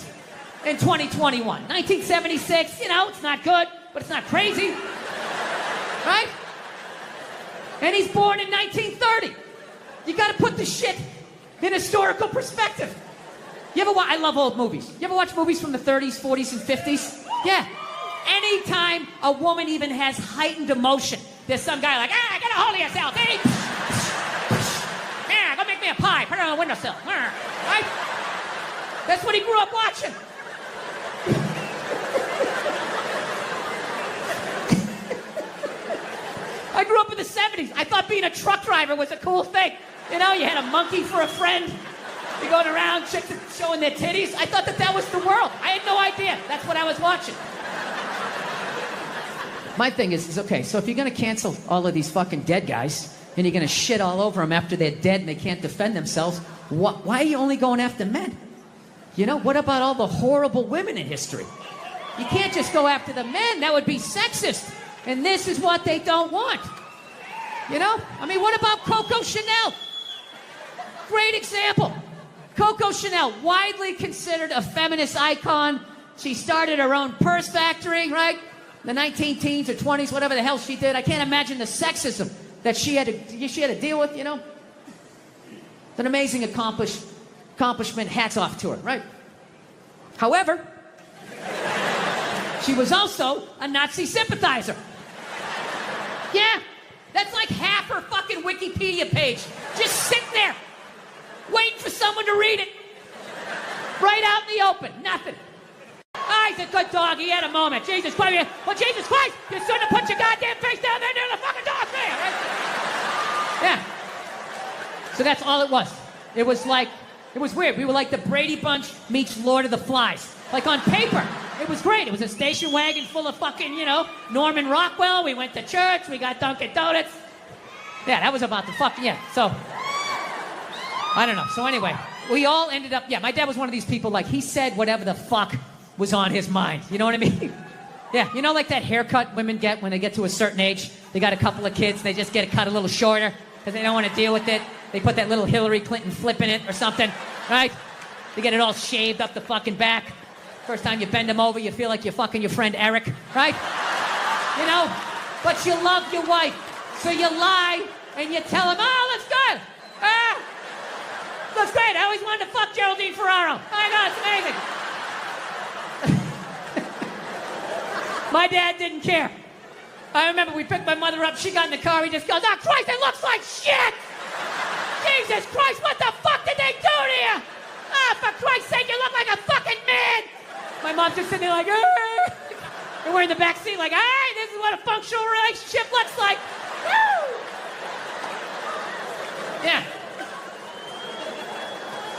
in 2021. 1976, you know, it's not good, but it's not crazy. Right? And he's born in 1930. You gotta put the shit in historical perspective. You ever watch, I love old movies. You ever watch movies from the 30s, 40s, and 50s? Yeah. Anytime a woman even has heightened emotion, there's some guy like, get a hold of yourself, hey! Yeah, go make me a pie, put it on the windowsill. Right? That's what he grew up watching. I grew up in the 70s. I thought being a truck driver was a cool thing. You know, you had a monkey for a friend. You're going around, chicks showing their titties. I thought that was the world. I had no idea. That's what I was watching. My thing is okay, so if you're going to cancel all of these fucking dead guys, and you're going to shit all over them after they're dead and they can't defend themselves, why are you only going after men? You know, what about all the horrible women in history? You can't just go after the men. That would be sexist. And this is what they don't want. You know? I mean, what about Coco Chanel? Great example. Coco Chanel, widely considered a feminist icon. She started her own purse factory, right? The 19-teens or 20s, whatever the hell she did. I can't imagine the sexism that she had to deal with, you know? It's an amazing accomplishment. Hats off to her, right? However, she was also a Nazi sympathizer. Yeah, that's like half her fucking Wikipedia page. Just sitting there, waiting for someone to read it. Right out in the open, nothing. Ah, he's a good dog, he had a moment. Jesus Christ, well, Jesus Christ, you shouldn't have put your goddamn face down there near the fucking dog there, right? Yeah. So that's all it was. It was like, it was weird. We were like the Brady Bunch meets Lord of the Flies. Like on paper, it was great. It was a station wagon full of fucking, you know, Norman Rockwell. We went to church. We got Dunkin' Donuts. Yeah, that was about the fucking, yeah. So, I don't know. So anyway, we all ended up, yeah, my dad was one of these people, like, he said whatever the fuck was on his mind. You know what I mean? Yeah, you know like that haircut women get when they get to a certain age? They got a couple of kids, they just get it cut a little shorter because they don't want to deal with it. They put that little Hillary Clinton flip in it or something, right? They get it all shaved up the fucking back. First time you bend them over, you feel like you're fucking your friend Eric, right? You know? But you love your wife. So you lie and you tell him, oh, looks good. Looks great. I always wanted to fuck Geraldine Ferraro. I know, it's amazing. My dad didn't care. I remember we picked my mother up. She got in the car. He just goes, oh, Christ, it looks like shit. Jesus Christ, what the fuck did they do to you? Ah, for Christ's sake, you look like a fucking man. My mom's just sitting there like, and we're in the back seat like, hey, this is what a functional relationship looks like. Woo! Yeah.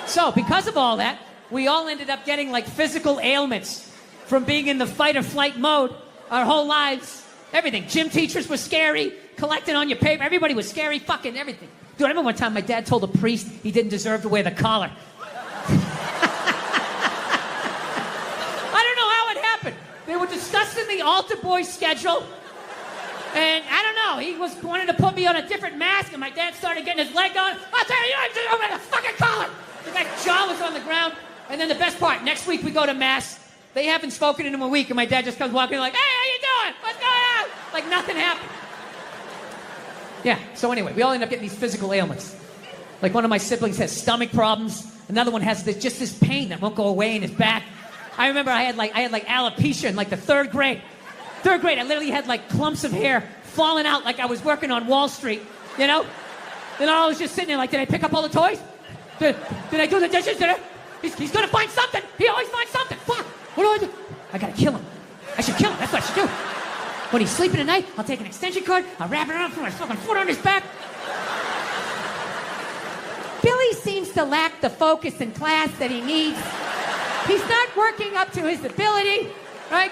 So, because of all that, we all ended up getting like physical ailments from being in the fight or flight mode our whole lives. Everything. Gym teachers were scary, collecting on your paper. Everybody was scary, fucking everything. Dude, I remember one time my dad told a priest he didn't deserve to wear the collar. I don't know how it happened. They were discussing the altar boy schedule. And I don't know, he was wanting to put me on a different mask, and my dad started getting his leg on. I'll tell you, you don't wear the fucking collar. The guy's jaw was on the ground. And then the best part, next week we go to mass. They haven't spoken in a week, and my dad just comes walking like, hey, how you doing? What's going on? Like nothing happened. Yeah, so anyway, we all end up getting these physical ailments. Like one of my siblings has stomach problems. Another one has just this pain that won't go away in his back. I remember I had like alopecia in like the third grade. Third grade, I literally had like clumps of hair falling out like I was working on Wall Street, you know? Then I was just sitting there like, did I pick up all the toys? Did I do the dishes? He's gonna find something. He always finds something. Fuck, what do I do? I gotta kill him. I should kill him, that's what I should do. When he's sleeping at night, I'll take an extension cord, I'll wrap it around, put my fucking foot on his back. Billy seems to lack the focus in class that he needs. He's not working up to his ability, right?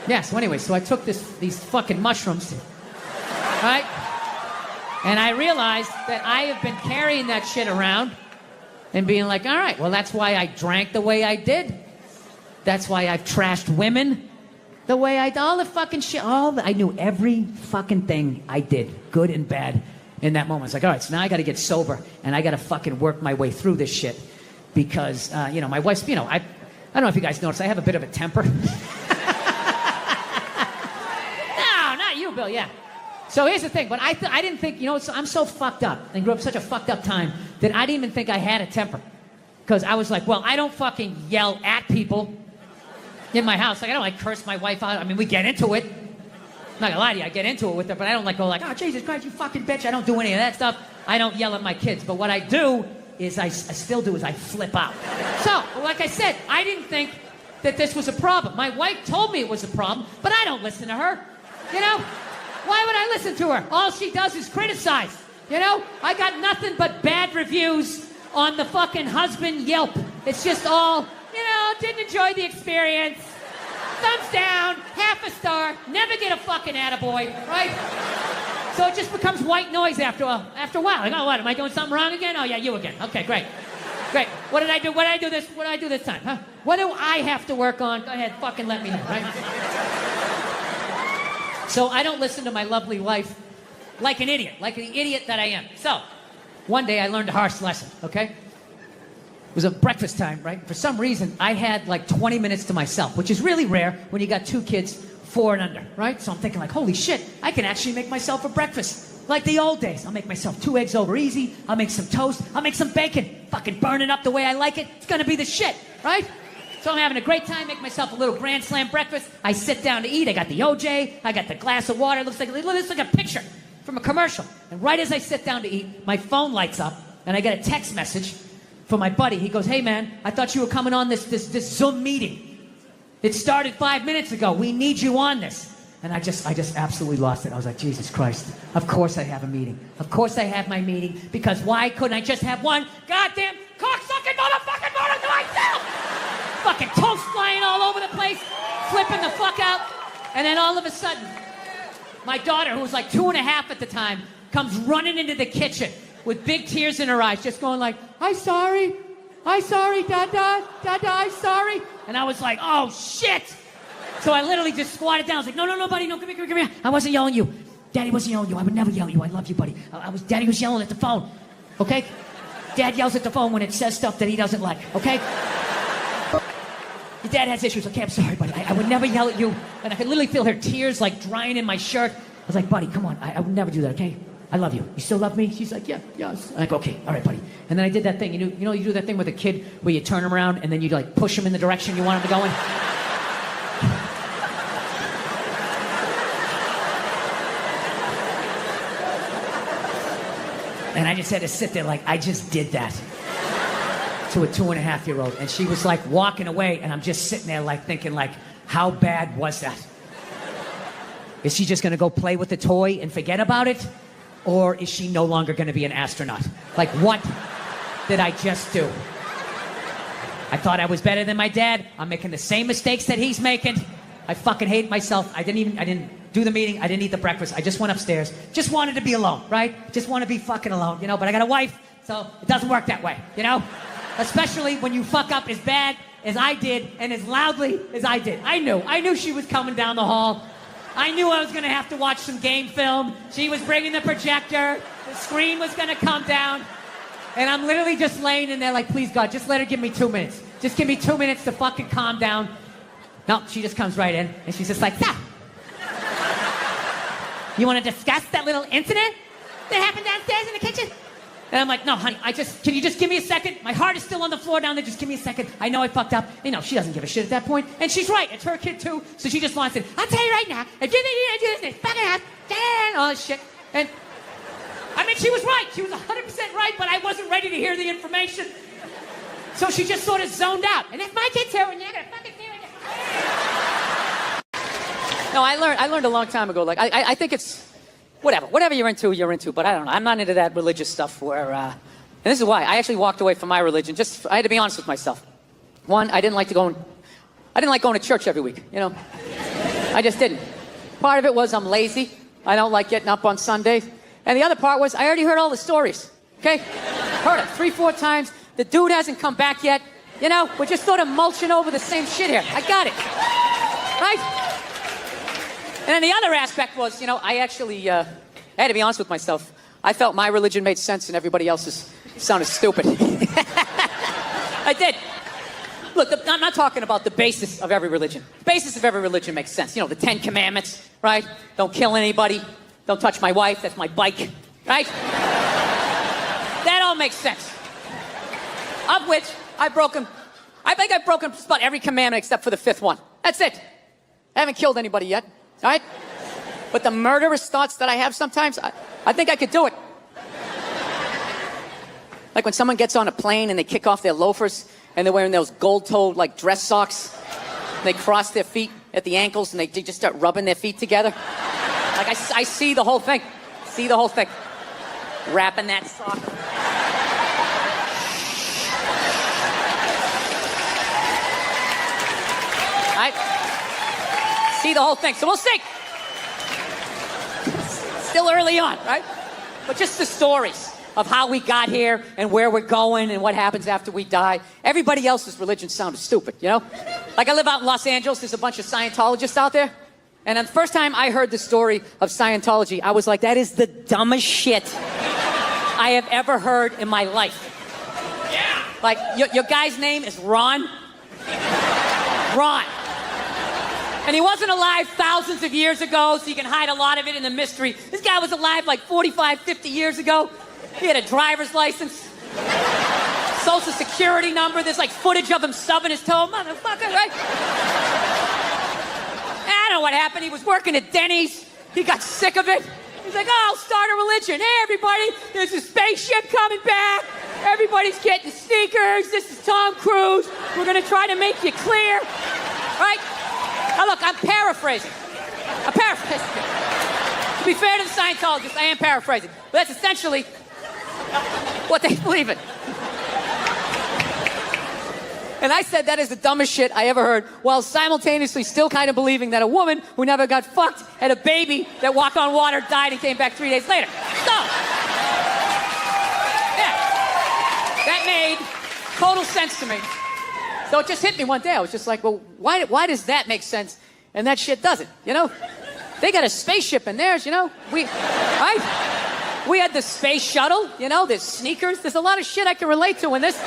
Yeah, so anyway, so I took these fucking mushrooms, right? And I realized that I have been carrying that shit around and being like, all right, well, that's why I drank the way I did. That's why I've trashed women the way I did. All the fucking shit, I knew every fucking thing I did, good and bad, in that moment. It's like, all right, so now I got to get sober, and I got to fucking work my way through this shit. Because, my wife's, I don't know if you guys noticed, I have a bit of a temper. No, not you, Bill, yeah. So here's the thing, but I didn't think, I'm so fucked up and grew up such a fucked up time that I didn't even think I had a temper. Because I was like, well, I don't fucking yell at people in my house. Like, I don't curse my wife out. I mean, we get into it. I'm not gonna lie to you, I get into it with her, but I don't go like, oh, Jesus Christ, you fucking bitch. I don't do any of that stuff. I don't yell at my kids. But what I do is I still do is I flip out. So, like I said, I didn't think that this was a problem. My wife told me it was a problem, but I don't listen to her. Why would I listen to her? All she does is criticize. I got nothing but bad reviews on the fucking husband Yelp. It's just all, didn't enjoy the experience. Thumbs down, half a star, never get a fucking attaboy, right? So it just becomes white noise after a while. Like, oh, what, am I doing something wrong again? Oh, yeah, you again. Okay, great. Great. What did I do? What did I do this time, huh? What do I have to work on? Go ahead, fucking let me know, right? So I don't listen to my lovely wife like an idiot that I am. So one day I learned a harsh lesson, okay? It was a breakfast time, right? For some reason, I had like 20 minutes to myself, which is really rare when you got 2 kids, 4 and under, right? So I'm thinking like, holy shit, I can actually make myself a breakfast. Like the old days. I'll make myself 2 eggs over easy. I'll make some toast. I'll make some bacon. Fucking burn it up the way I like it. It's gonna be the shit, right? So I'm having a great time, make myself a little Grand Slam breakfast. I sit down to eat. I got the OJ. I got the glass of water. It looks like a picture from a commercial. And right as I sit down to eat, my phone lights up, and I get a text message from my buddy. He goes, hey, man, I thought you were coming on this Zoom meeting. It started 5 minutes ago. We need you on this. And I just absolutely lost it. I was like, Jesus Christ. Of course I have a meeting. Of course I have my meeting. Because why couldn't I just have one goddamn cocksucking motherfucking motor to myself? Fucking toast flying all over the place, flipping the fuck out. And then all of a sudden, my daughter, who was like 2.5 at the time, comes running into the kitchen with big tears in her eyes, just going like, I'm sorry. I'm sorry, Dada, I'm sorry. And I was like, oh, shit. So I literally just squatted down. I was like, no, buddy, no, come here. I wasn't yelling at you. Daddy wasn't yelling at you. I would never yell at you. I love you, buddy. Daddy was yelling at the phone, okay? Dad yells at the phone when it says stuff that he doesn't like, okay? Your dad has issues. Okay, I'm sorry, buddy. I would never yell at you. And I could literally feel her tears like drying in my shirt. I was like, buddy, come on. I would never do that, okay? I love you. You still love me? She's like, yeah, yes. I'm like, okay, all right, buddy. And then I did that thing. You know, you do that thing with a kid where you turn him around and then you like push him in the direction you want him to go in? And I just had to sit there like, I just did that to a 2.5-year-old. And she was like walking away, and I'm just sitting there like thinking like, how bad was that? Is she just gonna go play with the toy and forget about it? Or is she no longer gonna be an astronaut? Like, what did I just do? I thought I was better than my dad. I'm making the same mistakes that he's making. I fucking hate myself. I didn't do the meeting. I didn't eat the breakfast. I just went upstairs. Just wanted to be alone, right? Just want to be fucking alone, you know? But I got a wife, so it doesn't work that way, you know? Especially when you fuck up as bad as I did and as loudly as I did. I knew she was coming down the hall. I knew I was going to have to watch some game film. She was bringing the projector. The screen was going to come down. And I'm literally just laying in there like, please, God, just let her give me 2 minutes. Just give me 2 minutes to fucking calm down. No, she just comes right in, and she's just like, so, you want to discuss that little incident that happened downstairs in the kitchen? And I'm like, no, honey, can you just give me a second? My heart is still on the floor down there, just give me a second. I know I fucked up. You know, she doesn't give a shit at that point. And she's right, it's her kid too, so she just wants it. I'll tell you right now, if you think you're gonna do this, it's fucking ass, all this shit. And, I mean, she was right. She was 100% right, but I wasn't ready to hear the information. So she just sort of zoned out. And that's my kid too, and you're gonna fucking do it. No, I learned a long time ago. Like, I think it's whatever you're into. But I don't know. I'm not into that religious stuff where. And this is why I actually walked away from my religion. I had to be honest with myself. One, I didn't like going to church every week. You know, I just didn't. Part of it was I'm lazy. I don't like getting up on Sundays. And the other part was I already heard all the stories. Okay, heard it 3-4 times. The dude hasn't come back yet. You know, we're just sort of mulching over the same shit here. I got it. Right? And then the other aspect was, you know, I actually, I had to be honest with myself. I felt my religion made sense and everybody else's sounded stupid. I did. Look, I'm not talking about the basis of every religion. The basis of every religion makes sense. You know, the 10 Commandments, right? Don't kill anybody. Don't touch my wife. That's my bike, right? That all makes sense. Of which I think I've broken just about every commandment except for the 5th one. That's it. I haven't killed anybody yet, all right? But the murderous thoughts that I have sometimes, I think I could do it. Like when someone gets on a plane and they kick off their loafers and they're wearing those gold-toed like dress socks. They cross their feet at the ankles and they just start rubbing their feet together. Like I see the whole thing. See the whole thing. Wrapping that sock. Right? See the whole thing. So we'll see. Still early on, right? But just the stories of how we got here and where we're going and what happens after we die. Everybody else's religion sounded stupid, you know? Like I live out in Los Angeles. There's a bunch of Scientologists out there. And the first time I heard the story of Scientology, I was like, that is the dumbest shit I have ever heard in my life. Yeah. Like, your guy's name is Ron? Ron. And he wasn't alive thousands of years ago, so you can hide a lot of it in the mystery. This guy was alive like 45, 50 years ago. He had a driver's license, social security number. There's like footage of him stubbing his toe. Motherfucker, right? I don't know what happened. He was working at Denny's. He got sick of it. He's like, oh, I'll start a religion. Hey, everybody, there's a spaceship coming back. Everybody's getting sneakers. This is Tom Cruise. We're going to try to make you clear. Right? Now, look, I'm paraphrasing. To be fair to the Scientologists, I am paraphrasing. But that's essentially what they believe in. And I said that is the dumbest shit I ever heard, while simultaneously still kind of believing that a woman who never got fucked had a baby that walked on water, died, and came back 3 days later. So, yeah. That made total sense to me. So it just hit me one day. I was just like, well, why does that make sense and that shit doesn't, you know? They got a spaceship in theirs, you know? Right? We had the space shuttle, you know, there's sneakers. There's a lot of shit I can relate to in this.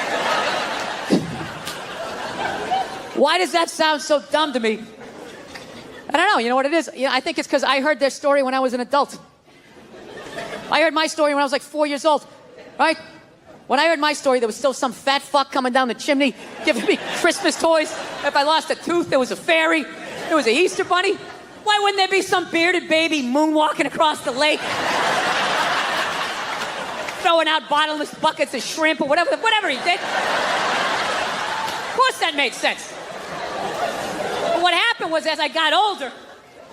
Why does that sound so dumb to me? I don't know, you know what it is? You know, I think it's because I heard their story when I was an adult. I heard my story when I was like 4 years old, right? When I heard my story, there was still some fat fuck coming down the chimney giving me Christmas toys. If I lost a tooth, there was a fairy. There was an Easter bunny. Why wouldn't there be some bearded baby moonwalking across the lake? Throwing out bottomless buckets of shrimp or whatever he did. Of course that made sense. But what happened was as I got older,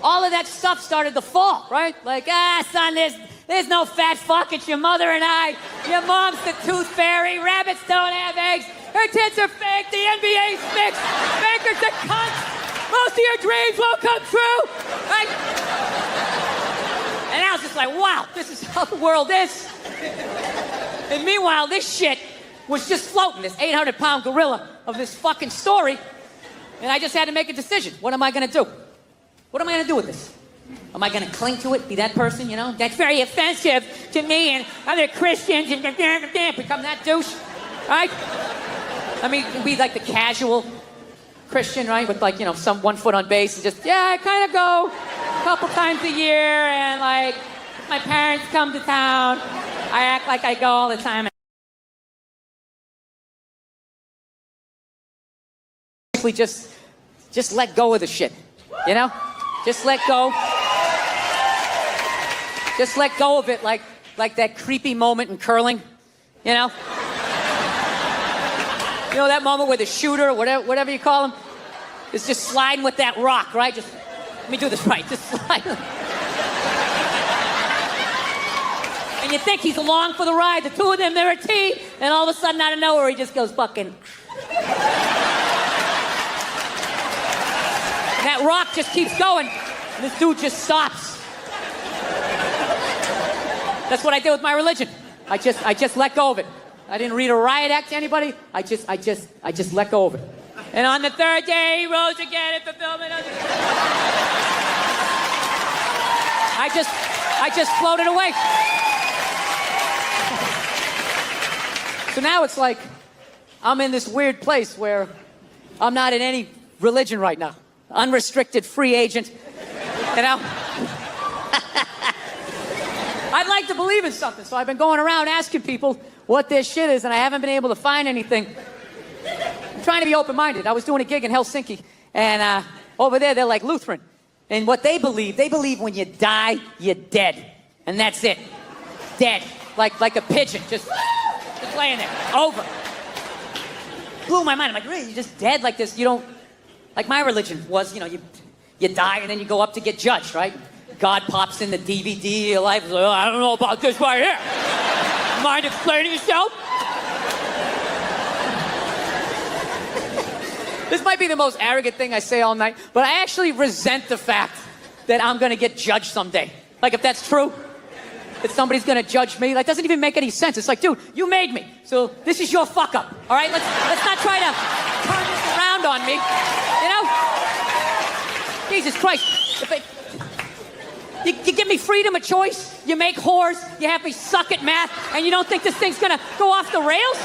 all of that stuff started to fall, right? Like, son, there's no fat fuck, it's your mother and I. Your mom's the tooth fairy, rabbits don't have eggs, her tits are fake, the NBA's fixed, Baker's a cunt, most of your dreams won't come true, right? And I was just like, wow, this is how the world is. And meanwhile, this shit was just floating, this 800-pound gorilla of this fucking story, and I just had to make a decision. What am I gonna do? What am I gonna do with this? Am I gonna cling to it, be that person, you know? That's very offensive to me and other Christians and become that douche, right? I mean, be like the casual Christian, right? With like, you know, some 1 foot on base and just, yeah, I kind of go a couple times a year and like, my parents come to town, I act like I go all the time. Just let go of the shit, you know? Just let go. Just let go of it like that creepy moment in curling, you know? You know that moment where the shooter, whatever you call him, is just sliding with that rock, right? Just, let me do this right, just slide. And you think he's along for the ride, the two of them, they're a team, and all of a sudden out of nowhere he just goes fucking... That rock just keeps going, and this dude just stops. That's what I did with my religion. I just let go of it. I didn't read a riot act to anybody. I just let go of it. And on the third day, he rose again in fulfillment of the... I just floated away. So now it's like I'm in this weird place where I'm not in any religion right now. Unrestricted free agent, you know? I'd like to believe in something, so I've been going around asking people what their shit is, and I haven't been able to find anything. I'm trying to be open-minded. I was doing a gig in Helsinki, and over there, they're like Lutheran. And what they believe when you die, you're dead. And that's it. Dead. Like a pigeon, just laying there. Over. Blew my mind. I'm like, really? You're just dead like this? You don't... Like my religion was, you know, you die and then you go up to get judged, right? God pops in the DVD of your life. Like, oh, I don't know about this right here. Mind explaining yourself? This might be the most arrogant thing I say all night, but I actually resent the fact that I'm gonna get judged someday. Like if that's true, that somebody's gonna judge me, that doesn't even make any sense. It's like, dude, you made me, so this is your fuck up, all right? Let's not try to turn this around on me, you know? Jesus Christ. You give me freedom of choice, you make whores, you have me suck at math, and you don't think this thing's gonna go off the rails?